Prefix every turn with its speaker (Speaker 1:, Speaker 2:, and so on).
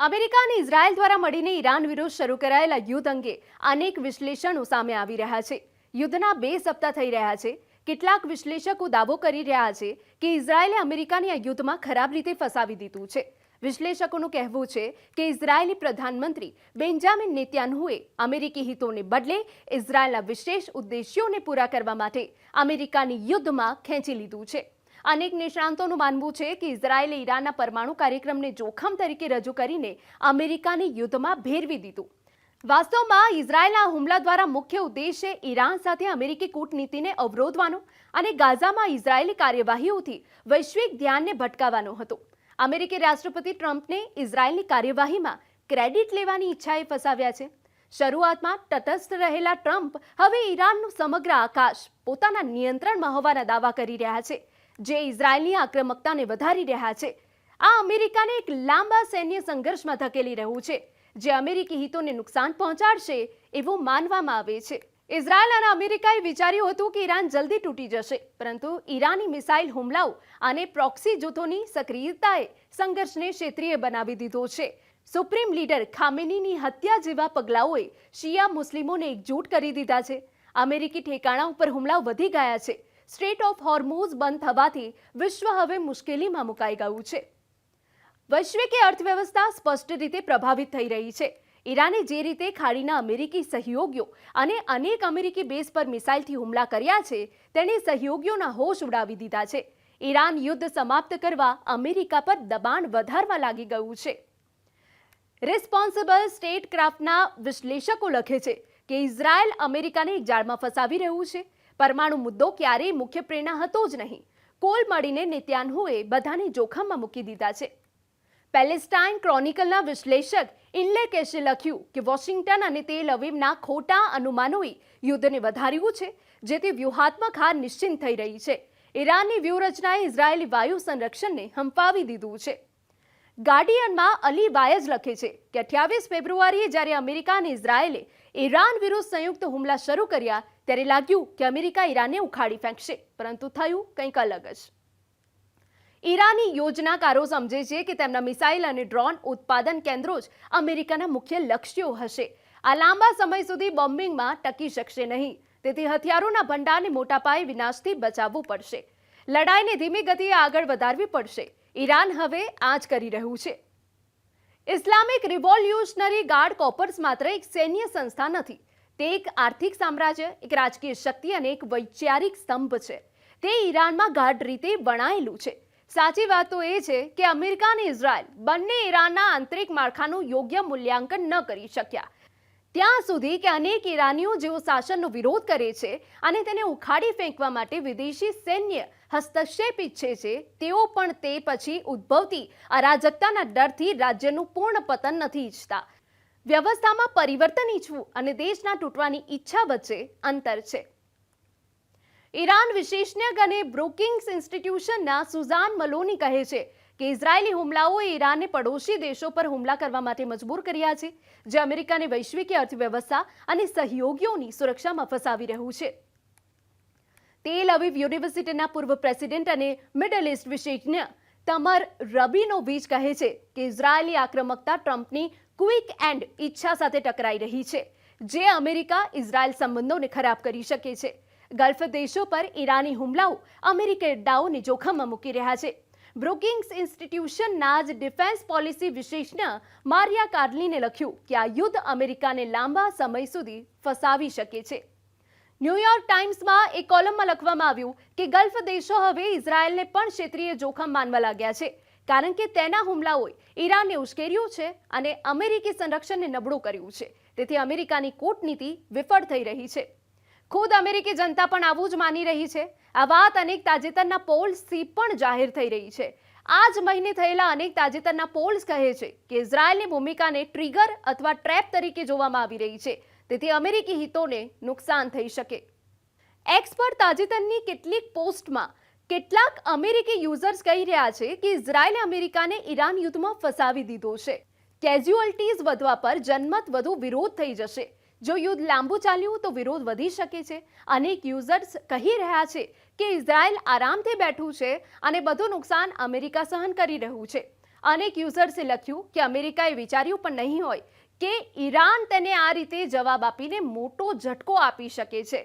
Speaker 1: America અને Israel દ્વારા મળીને ઈરાન વિરુદ્ધ શરૂ કરાયેલા યુદ્ધ અંગે અનેક વિશ્લેષણો સામે આવી રહ્યા છે। યુદ્ધના 2 સપ્તાહ થઈ રહ્યા છે। કેટલાક વિશ્લેષકો દાવો કરી રહ્યા છે કે ઇઝરાયલે અમેરિકાને આ યુદ્ધમાં ખરાબ રીતે ફસાવી દીધું છે। વિશ્લેષકોનું કહેવું છે કે ઇઝરાયેલી પ્રધાનમંત્રી બેન્જામિન નેતન્યાહુએ અમેરિકી હિતોને બદલે ઇઝરાયલના વિશેષ ઉદ્દેશ્યોને પૂરા કરવા માટે અમેરિકાની યુદ્ધમાં ખેંચી લીધું છે। અનેક નિષ્ણાંતોનું માનવું છે કે ઇઝરાયેલે ઈરાનના પરમાણુ કાર્યક્રમને જોખમ તરીકે રજૂ કરીને અમેરિકાને યુદ્ધમાં ભેરવી દીધું। વાસ્તવમાં ઇઝરાયેલના હુમલા દ્વારા મુખ્ય ઉદ્દેશ્ય ઈરાન સાથે અમેરિકી કૂટનીતિને અવરોધવાનો અને ગાઝામાં ઇઝરાયેલી કાર્યવાહીઓથી વૈશ્વિક ધ્યાનને ભટકાવવાનો હતો। અમેરિકી રાષ્ટ્રપતિ ટ્રમ્પને ઇઝરાયેલની કાર્યવાહીમાં ક્રેડિટ લેવાની ઈચ્છાએ ફસાવ્યા છે। શરૂઆતમાં તટસ્થ રહેલા ટ્રમ્પ હવે ઈરાનનું સમગ્ર આકાશ પોતાના નિયંત્રણમાં હોવાના દાવા કરી રહ્યા છે, જે ઇઝરાયેલની આક્રમકતાને વધારી રહ્યા છે। આ અમેરિકાને એક લાંબા સૈન્ય સંઘર્ષમાં ધકેલી રહ્યું છે, જે અમેરિકી હિતોને નુકસાન પહોંચાડશે એવું માનવામાં આવે છે। ઇઝરાયેલ અને અમેરિકાએ વિચાર્યું હતું કે ઈરાન જલ્દી તૂટી જશે, પરંતુ ઈરાની મિસાઇલ હુમલાઓ અને પ્રોક્સી જૂથોની સક્રિયતાએ સંઘર્ષને ક્ષેત્રીય બનાવી દીધો છે। સુપ્રીમ લીડર ખામેનીની હત્યા જેવા પગલાઓએ શિયા મુસ્લિમોને એકજૂટ કરી દીધા છે। અમેરિકી ઠેકાણા ઉપર હુમલાઓ વધી ગયા છે। સ્ટ્રેટ ઓફ હોર્મુઝ બંધ થવાથી વિશ્વ હવે મુશ્કેલીમાં મુકાઈ ગયું છે। વૈશ્વિક અર્થવ્યવસ્થા સ્પષ્ટ રીતે પ્રભાવિત થઈ રહી છે। ઈરાને જે રીતે ખાડીના અમેરિકી સહયોગીઓ અને અનેક અમેરિકી બેઝ પર મિસાઇલથી હુમલા કર્યા છે, તેણે સહયોગીઓના હોશ ઉડાવી દીધા છે। ઈરાન યુદ્ધ સમાપ્ત કરવા અમેરિકા પર દબાણ વધારવા લાગી ગયું છે। રિસ્પોન્સિબલ સ્ટેટક્રાફ્ટના વિશ્લેષકો લખે છે કે ઇઝરાયલ અમેરિકાને એક જાળમાં ફસાવી રહ્યું છે। પરમાણુ મુદ્દો ક્યારેય મુખ્ય પ્રેરણા હતો જ નહીં। કોલ મળીને નેતન્યાહુએ બધાને જોખમમાં મૂકી દીધા છે। પેલેસ્ટાઇન ક્રોનિકલના વિશ્લેષક ઇનલેકેશે લખ્યું કે વોશિંગ્ટન અને તેલ અવીવના ખોટા અનુમાનોએ યુદ્ધને વધાર્યું છે, જેથી વ્યૂહાત્મક હાર નિશ્ચિત થઈ રહી છે। ઈરાનની વ્યૂહરચનાએ ઇઝરાયેલી વાયુ સંરક્ષણને હંફાવી દીધું છે। ગાર્ડિયનમાં અલી વાયજ લખે છે કે 28 ફેબ્રુઆરીએ જ્યારે અમેરિકા અને ઇઝરાયેલે ઈરાન વિરુદ્ધ સંયુક્ત હુમલા શરૂ કર્યા, ત્યારે લાગ્યું કે અમેરિકા ઈરાનને ઉખાડી ફેંકશે, પરંતુ થયું કંઈક અલગ જ। ઈરાની યોજનાકારો સમજે છે કે તેમના મિસાઇલ અને ડ્રોન ઉત્પાદન કેન્દ્રો જ અમેરિકાના મુખ્ય લક્ષ્યો હશે। આ લાંબા સમય સુધી બોમ્બિંગમાં ટકી શકશે નહીં, તેથી હથિયારોના ભંડારને મોટા પાયે વિનાશથી બચાવવું પડશે। લડાઈને ધીમી ગતિએ આગળ વધારવી પડશે। ઈરાન હવે આ જ કરી રહ્યું છે। ઇસ્લામિક રિવોલ્યુશનરી ગાર્ડ કોર્પ્સ માત્ર એક સૈન્ય સંસ્થા નથી, તે એક આર્થિક સામ્રાજ્ય, એક રાજકીય શક્તિ અને એક વૈચારિક સ્તંભ છે। તે ઈરાનમાં ગાઢ રીતે વણાયેલું છે। સાચી વાત તો એ છે કે અમેરિકા અને ઇઝરાયલ બંને ઈરાનના આંતરિક માળખાનું યોગ્ય મૂલ્યાંકન ન કરી શક્યા, ત્યાં સુધી કે અનેક ઈરાનીઓ જેઓ શાસનનો વિરોધ કરે છે અને તેને ઉખાડી ફેંકવા માટે વિદેશી સૈન્ય હસ્તક્ષેપ ઈચ્છે છે, તેઓ પણ તે પછી ઉદ્ભવતી અરાજકતાના ડરથી રાજ્યનું પૂર્ણ પતન નથી ઈચ્છતા। વ્યવસ્થામાં પરિવર્તન ઈચ્છવું અને દેશના તૂટવાની ઈચ્છા વચ્ચે અંતર છે। ઈરાન વિશેષજ્ઞ અને બ્રુકિંગ્સ ઇન્સ્ટિટ્યુશનના સુઝાન મલોની કહે છે કે ઇઝરાયેલી હુમલાઓએ ઈરાનને પડોશી દેશો પર હુમલા કરવા માટે મજબૂર કર્યા છે, જે અમેરિકાને વૈશ્વિક અર્થવ્યવસ્થા અને સહયોગીઓની સુરક્ષામાં ફસાવી રહ્યું છે। તેલ અવીવ યુનિવર્સિટીના પૂર્વ પ્રેસિડેન્ટ અને મિડલ ઇસ્ટ વિશેષજ્ઞ તમર રબિનોવિચ કહે છે કે ઇઝરાયેલી આક્રમકતા ટ્રમ્પની ક્વિક એન્ડ ઈચ્છા સાથે ટકરાઈ રહી છે, જે અમેરિકા ઇઝરાયલ સંબંધોને ખરાબ કરી શકે છે। ગલ્ફ દેશો પર ઈરાની હુમલાઓ અમેરિકી અડ્ડાઓને જોખમમાં મૂકી રહ્યા છે। બ્રુકિંગ્સ ઇન્સ્ટિટ્યુશનના જ ડિફેન્સ પોલિસી વિશેષજ્ઞ મારિયા કાર્લીને લખ્યું કે આ યુદ્ધ અમેરિકાને લાંબા સમય સુધી ફસાવી શકે છે। ન્યૂયોર્ક ટાઈમ્સમાં એક કોલમમાં લખવામાં આવ્યું કે ગલ્ફ દેશો હવે ઇઝરાયેલને પણ ક્ષેત્રીય જોખમ માનવા લાગ્યા છે, કારણ કે તેના હુમલાઓએ ઈરાનને ઉશ્કેર્યું છે અને અમેરિકી સંરક્ષણને નબળું કર્યું છે। તેથી અમેરિકાની કૂટનીતિ વિફળ થઈ રહી છે। ખુદ અમેરિકી જનતા પણ આવું જ માની રહી છે। આ વાત અનેક તાજેતરના પોલ્સથી પણ જાહેર થઈ રહી છે। આ જ મહિને થયેલા અનેક તાજેતરના પોલ્સ કહે છે કે ઇઝરાયેલની ભૂમિકાને ટ્રિગર અથવા ટ્રેપ તરીકે જોવામાં આવી રહી છે, તેથી અમેરિકી હિતોને નુકસાન થઈ શકે। એક્સ પર તાજેતરની કેટલીક પોસ્ટમાં કેટલાક અમેરિકી યુઝર્સ કહી રહ્યા છે કે ઇઝરાયેલે અમેરિકાને ઈરાન યુદ્ધમાં ફસાવી દીધો છે। કેઝ્યુઅલ્ટીઝ વધવા પર જનમત વધુ વિરોધ થઈ જશે। જો યુદ્ધ લાંબુ ચાલ્યું તો વિરોધ વધી શકે છે। અનેક યુઝર્સ કહી રહ્યા છે કે ઇઝરાયેલ આરામથી બેઠું છે અને બધું નુકસાન અમેરિકા સહન કરી રહ્યું છે। અનેક યુઝર્સે લખ્યું કે અમેરિકાએ વિચાર્યું પણ નહીં હોય કે ઈરાન તેને આ રીતે જવાબ આપીને મોટો ઝટકો આપી શકે છે.